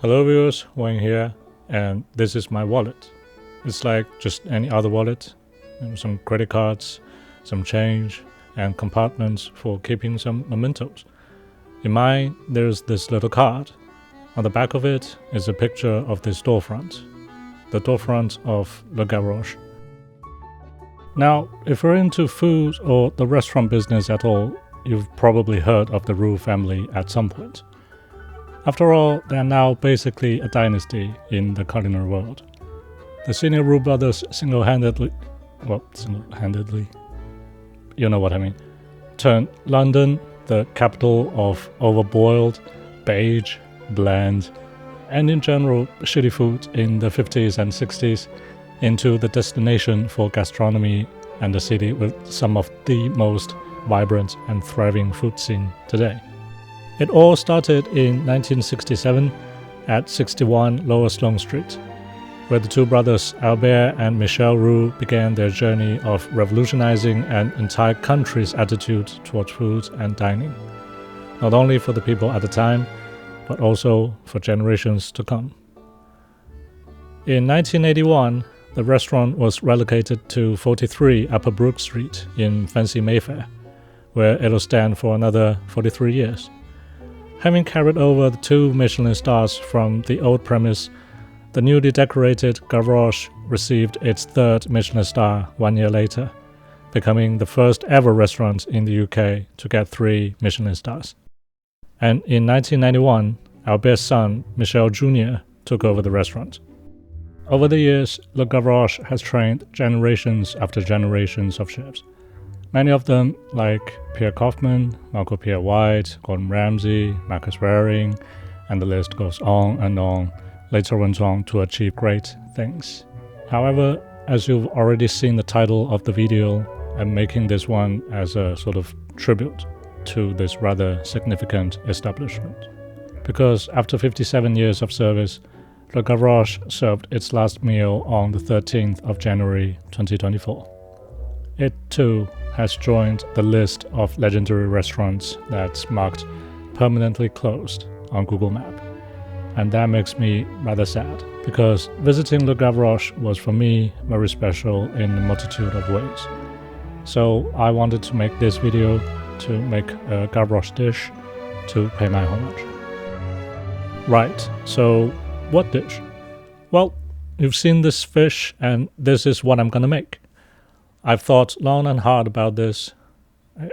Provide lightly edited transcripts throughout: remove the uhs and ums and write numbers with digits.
Hello viewers, Wayne here, and this is my wallet. It's like just any other wallet, some credit cards, some change, and compartments for keeping some mementos. In mine, there's this little card. On the back of it is a picture of this storefront, the storefront of Le Gavroche. Now, if you're into food or the restaurant business at all, you've probably heard of the Roux family at some point. After all, they are now basically a dynasty in the culinary world. The senior Roux brothers single-handedly, you know what I mean, turned London, the capital of overboiled, beige, bland, and in general shitty food in the 50s and 60s, into the destination for gastronomy and the city with some of the most vibrant and thriving food scene today. It all started in 1967 at 61 Lower Sloane Street, where the two brothers Albert and Michel Roux began their journey of revolutionizing an entire country's attitude towards food and dining, not only for the people at the time, but also for generations to come. In 1981, the restaurant was relocated to 43 Upper Brook Street in fancy Mayfair, where it'll stand for another 43 years. Having carried over the 2 Michelin stars from the old premise, the newly decorated Gavroche received its 3rd Michelin star 1 year later, becoming the first ever restaurant in the UK to get 3 Michelin stars. And in 1991, Albert's son, Michel Jr., took over the restaurant. Over the years, Le Gavroche has trained generations after generations of chefs. Many of them, like Pierre Kaufman, Marco Pierre White, Gordon Ramsay, Marcus Waring, and the list goes on and on, later went on to achieve great things. However, as you've already seen the title of the video, I'm making this one as a sort of tribute to this rather significant establishment. Because after 57 years of service, Le Gavroche served its last meal on the 13th of January 2024. It too has joined the list of legendary restaurants that's marked permanently closed on Google Maps. And that makes me rather sad, because visiting Le Gavroche was for me very special in a multitude of ways. So I wanted to make this video to make a Gavroche dish to pay my homage. Right, so what dish? Well, you've seen this fish, and this is what I'm gonna make. I've thought long and hard about this.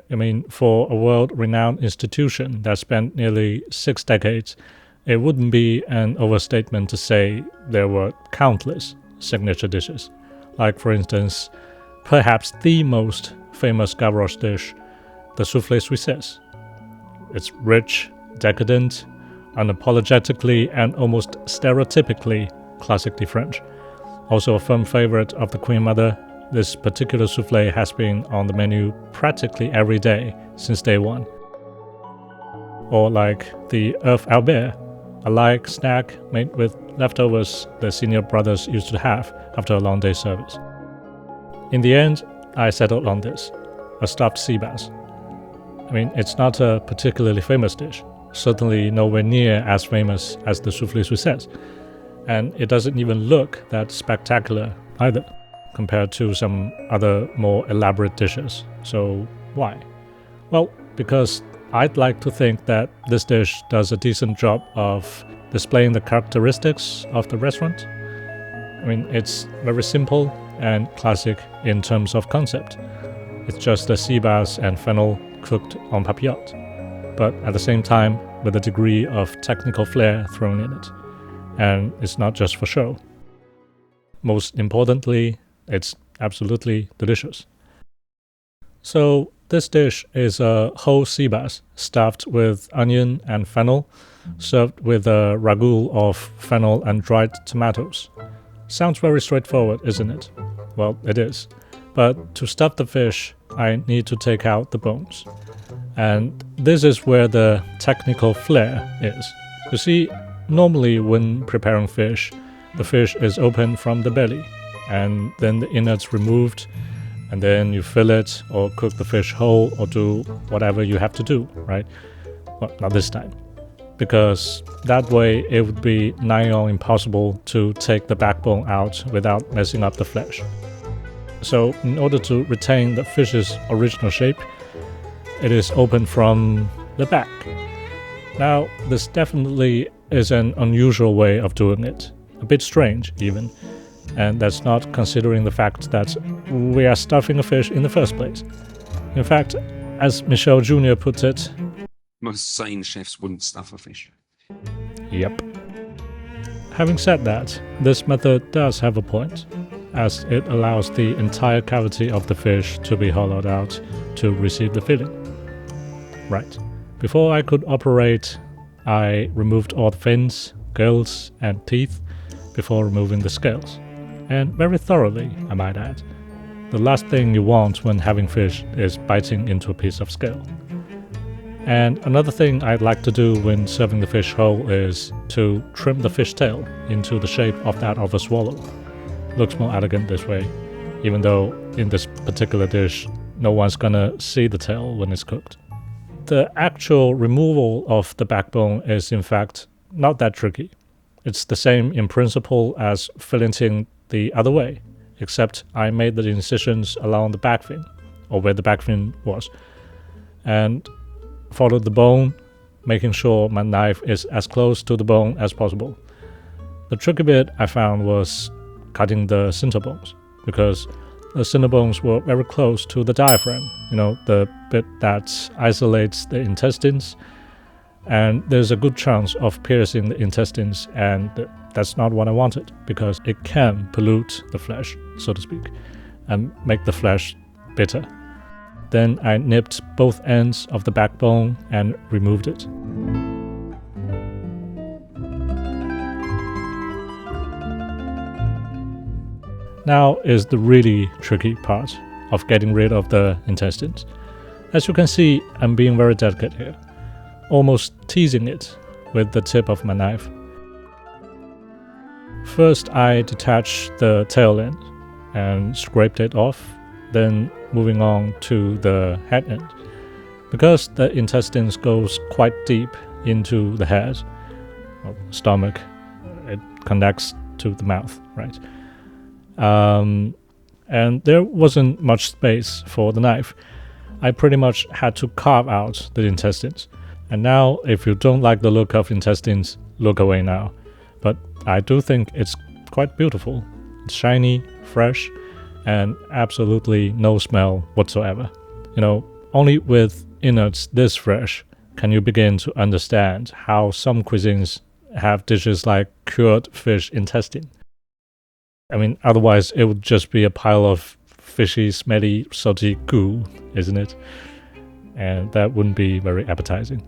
I mean, for a world-renowned institution that spent nearly 6 decades, it wouldn't be an overstatement to say there were countless signature dishes. Like, for instance, perhaps the most famous Gavroche dish, the soufflé suissesse. It's rich, decadent, unapologetically and almost stereotypically classically French. Also a firm favorite of the Queen Mother, this particular soufflé has been on the menu practically every day since day one. Or like the œuf Albert, a light snack made with leftovers the senior brothers used to have after a long day's service. In the end, I settled on this, a stuffed sea bass. I mean, it's not a particularly famous dish, certainly nowhere near as famous as the soufflé suissesse, and it doesn't even look that spectacular either, compared to some other more elaborate dishes. So why? Well, because I'd like to think that this dish does a decent job of displaying the characteristics of the restaurant. I mean, it's very simple and classic in terms of concept. It's just a sea bass and fennel cooked en papillot, but at the same time with a degree of technical flair thrown in it. And it's not just for show. Most importantly, it's absolutely delicious. So this dish is a whole sea bass stuffed with onion and fennel, served with a ragout of fennel and dried tomatoes. Sounds very straightforward, isn't it? Well, it is. But to stuff the fish, I need to take out the bones. And this is where the technical flair is. You see, normally when preparing fish, the fish is opened from the belly, and then the innards removed, and then you fillet or cook the fish whole or do whatever you have to do, right? Well, not this time. because that way it would be nigh on impossible to take the backbone out without messing up the flesh. So in order to retain the fish's original shape, it is opened from the back. Now, this definitely is an unusual way of doing it, a bit strange even, and that's not considering the fact that we are stuffing a fish in the first place. In fact, as Michel Jr. put it, most sane chefs wouldn't stuff a fish. Yep. Having said that, this method does have a point, as it allows the entire cavity of the fish to be hollowed out to receive the filling. Right. Before I could operate, I removed all the fins, gills, and teeth before removing the scales. And very thoroughly, I might add. The last thing you want when having fish is biting into a piece of scale. And another thing I'd like to do when serving the fish whole is to trim the fish tail into the shape of that of a swallow. Looks more elegant this way, even though in this particular dish, no one's gonna see the tail when it's cooked. The actual removal of the backbone is in fact not that tricky. It's the same in principle as filleting the other way, except I made the incisions along the back fin, or where the back fin was, and followed the bone, making sure my knife is as close to the bone as possible. The tricky bit I found was cutting the cinder bones, because the cinder bones were very close to the diaphragm, the bit that isolates the intestines, and there's a good chance of piercing the intestines, and that's not what I wanted, because it can pollute the flesh, so to speak, and make the flesh bitter. Then I nipped both ends of the backbone and removed it. Now is the really tricky part of getting rid of the intestines. As you can see, I'm being very delicate here, almost teasing it with the tip of my knife. First, I detached the tail end and scraped it off, then moving on to the head end. Because the intestines goes quite deep into the head, or stomach, it connects to the mouth, right? And there wasn't much space for the knife. I pretty much had to carve out the intestines. And now, if you don't like the look of intestines, look away now. But I do think it's quite beautiful. It's shiny, fresh, and absolutely no smell whatsoever. Only with innards this fresh can you begin to understand how some cuisines have dishes like cured fish intestine. Otherwise it would just be a pile of fishy, smelly, salty goo, isn't it? And that wouldn't be very appetizing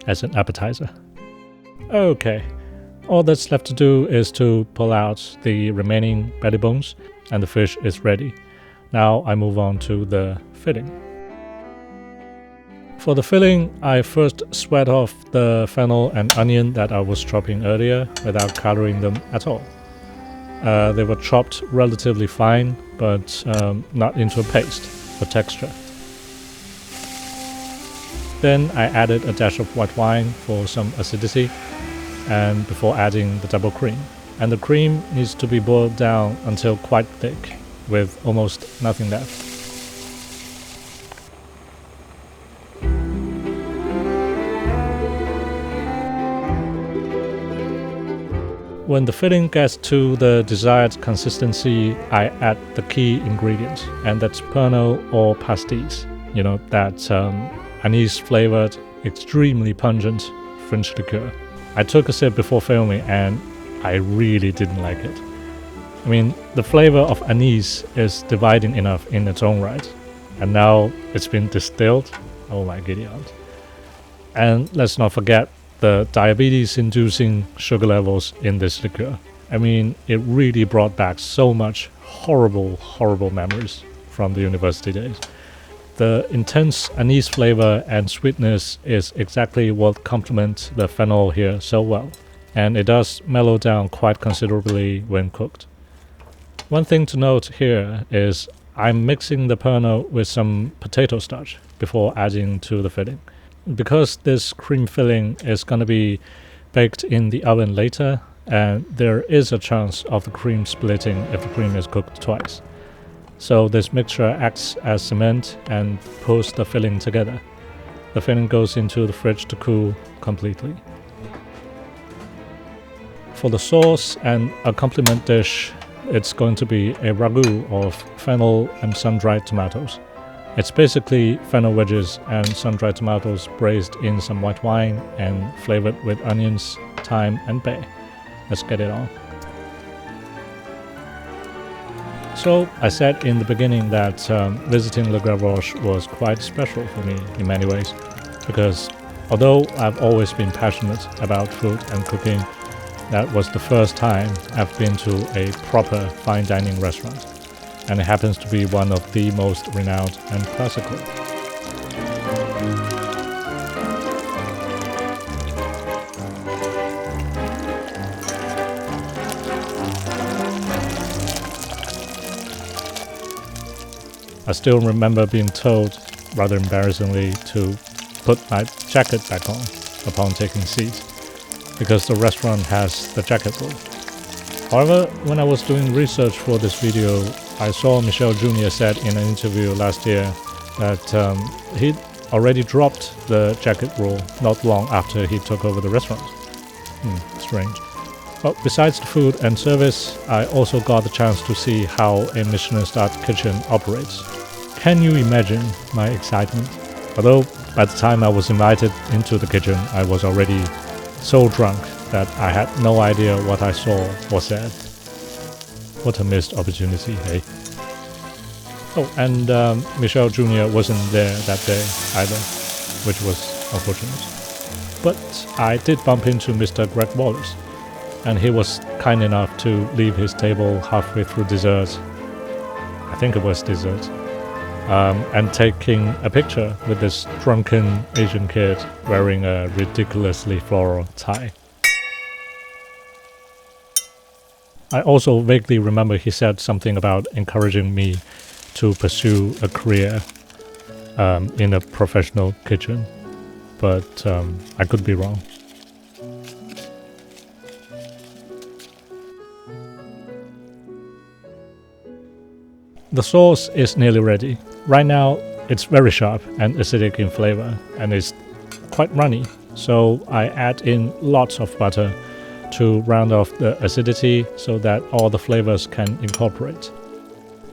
as an appetizer. Okay, all that's left to do is to pull out the remaining belly bones, and the fish is ready. Now I move on to the filling. For the filling, I first sweat off the fennel and onion that I was chopping earlier without coloring them at all. They were chopped relatively fine, but not into a paste for texture. Then I added a dash of white wine for some acidity, and before adding the double cream. And the cream needs to be boiled down until quite thick, with almost nothing left. When the filling gets to the desired consistency, I add the key ingredient, and that's Pernod or pastis. That anise-flavored, extremely pungent French liqueur. I took a sip before filming, and I really didn't like it. The flavor of anise is dividing enough in its own right, and now it's been distilled. Oh my giddy aunt. And let's not forget the diabetes-inducing sugar levels in this liqueur. It really brought back so much horrible, horrible memories from the university days. The intense anise flavor and sweetness is exactly what complement the fennel here so well, and it does mellow down quite considerably when cooked. One thing to note here is I'm mixing the Pernod with some potato starch before adding to the filling. because this cream filling is going to be baked in the oven later, and there is a chance of the cream splitting if the cream is cooked twice. So this mixture acts as cement and pulls the filling together. The filling goes into the fridge to cool completely. For the sauce and accompaniment dish, it's going to be a ragu of fennel and sun-dried tomatoes. It's basically fennel wedges and sun-dried tomatoes braised in some white wine and flavored with onions, thyme and bay. Let's get it on. So I said in the beginning that visiting Le Gavroche was quite special for me in many ways, because although I've always been passionate about food and cooking, that was the first time I've been to a proper fine dining restaurant, and it happens to be one of the most renowned and classical. I still remember being told, rather embarrassingly, to put my jacket back on upon taking seat, because the restaurant has the jacket rule. However, when I was doing research for this video, I saw Michel Jr. said in an interview last year that he'd already dropped the jacket rule not long after he took over the restaurant. Strange. But besides the food and service, I also got the chance to see how a Michelin-starred kitchen operates. Can you imagine my excitement? Although by the time I was invited into the kitchen, I was already so drunk that I had no idea what I saw or said. What a missed opportunity, hey? Oh, and Michel Jr. wasn't there that day either, which was unfortunate. But I did bump into Mr. Greg Wallace, and he was kind enough to leave his table halfway through dessert. I think it was dessert. And taking a picture with this drunken Asian kid wearing a ridiculously floral tie. I also vaguely remember he said something about encouraging me to pursue a career in a professional kitchen, but I could be wrong. The sauce is nearly ready. Right now, it's very sharp and acidic in flavor, and it's quite runny, so I add in lots of butter to round off the acidity so that all the flavors can incorporate,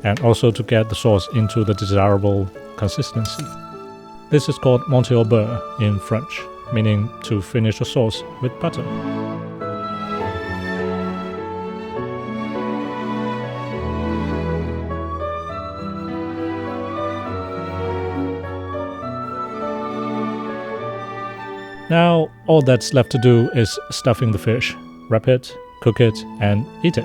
and also to get the sauce into the desirable consistency. This is called monter au beurre in French, meaning to finish a sauce with butter. Now, all that's left to do is stuffing the fish, wrap it, cook it, and eat it.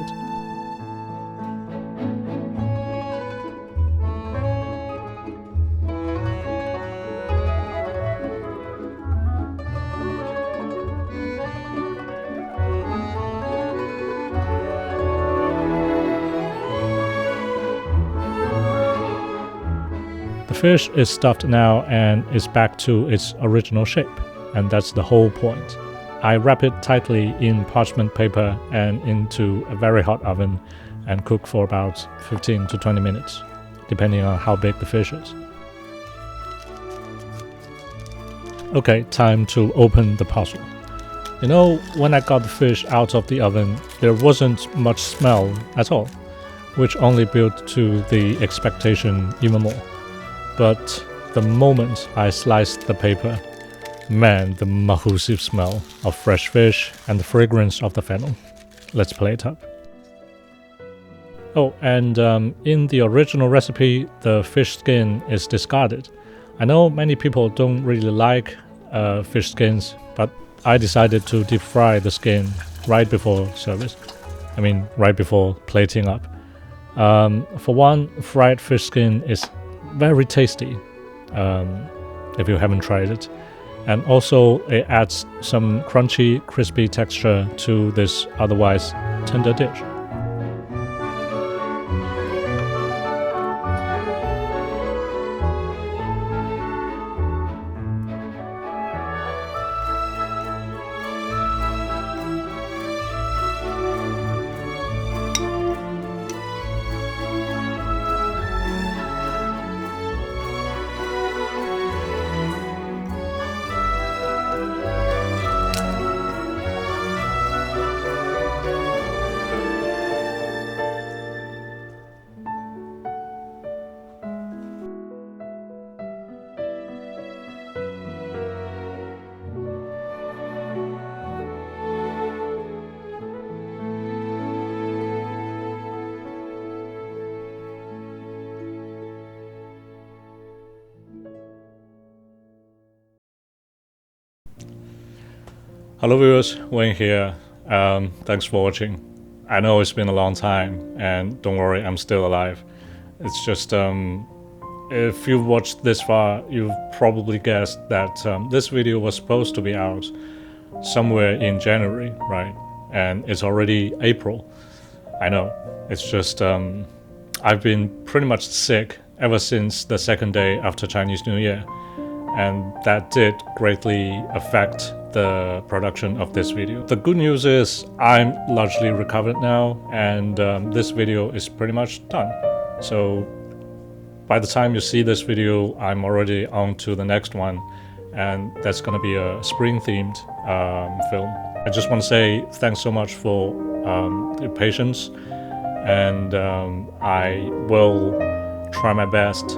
The fish is stuffed now and is back to its original shape. And that's the whole point. I wrap it tightly in parchment paper and into a very hot oven and cook for about 15 to 20 minutes, depending on how big the fish is. Okay, time to open the parcel. You know, when I got the fish out of the oven, there wasn't much smell at all, which only built to the expectation even more. But the moment I sliced the paper, man, the massive smell of fresh fish and the fragrance of the fennel. Let's play it up. Oh, and in the original recipe, the fish skin is discarded. I know many people don't really like fish skins, but I decided to deep fry the skin right before service. I mean, right before plating up. For one, fried fish skin is very tasty, if you haven't tried it. And also it adds some crunchy, crispy texture to this otherwise tender dish. Hello viewers, Wayne here. Thanks for watching. I know it's been a long time, and don't worry, I'm still alive. It's just, if you've watched this far, you've probably guessed that this video was supposed to be out somewhere in January, right? And it's already April. I know. It's just, I've been pretty much sick ever since the second day after Chinese New Year. And that did greatly affect the production of this video. The good news is I'm largely recovered now, and this video is pretty much done. So by the time you see this video, I'm already on to the next one, and that's gonna be a spring themed film. I just want to say thanks so much for your patience, and I will try my best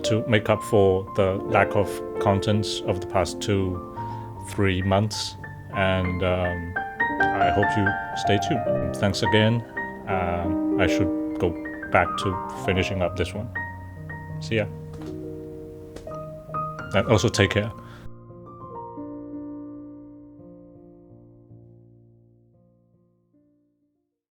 to make up for the lack of contents of the past 2-3 months, and I hope you stay tuned. Thanks again. I should go back to finishing up this one. See ya. And also take care.